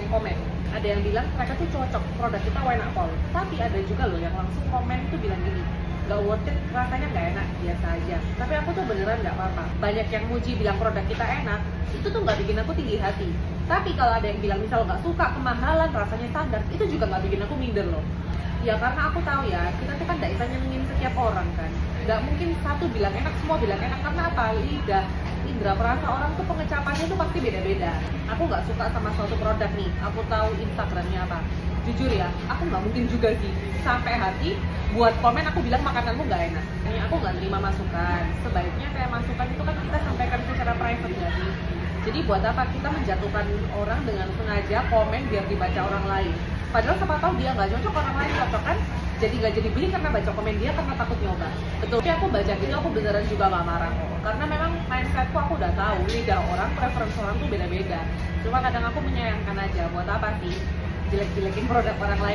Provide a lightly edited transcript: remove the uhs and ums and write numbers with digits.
yang komen, ada yang bilang mereka tuh cocok, produk kita enak pol. Tapi ada juga loh yang langsung komen tuh bilang gini, gak worth it, rasanya gak enak, biasa aja. Tapi aku tuh beneran gak apa-apa. Banyak yang muji bilang produk kita enak, itu tuh gak bikin aku tinggi hati. Tapi kalau ada yang bilang misal gak suka, kemahalan, rasanya standar, itu juga gak bikin aku minder loh. Ya karena aku tahu ya, kita tuh kan gak bisa nyenengin setiap orang kan. Gak mungkin satu bilang enak, semua bilang enak. Karena apa? Lidah, indera perasa orang tuh pengecapannya tuh pasti beda-beda. Aku gak suka sama suatu produk nih, aku tahu Instagramnya apa. Jujur ya, aku nggak mungkin juga sih sampai hati buat komen aku bilang makananmu nggak enak. Ini aku nggak terima masukan. Sebaiknya kayak masukan itu kan kita sampaikan secara private nggak sih? Jadi buat apa kita menjatuhkan orang dengan sengaja komen biar dibaca orang lain? Padahal siapa tahu dia nggak cocok, orang lain cocok kan? Jadi nggak jadi beli karena baca komen dia, karena takut nyoba. Betul. Tapi aku baca gitu aku beneran juga nggak marah kok. Karena memang mindsetku aku udah tahu lidah orang, preferensi orang tuh beda-beda. Cuma kadang aku menyayangkan aja. Buat apa sih jelek-jelekin produk orang lain?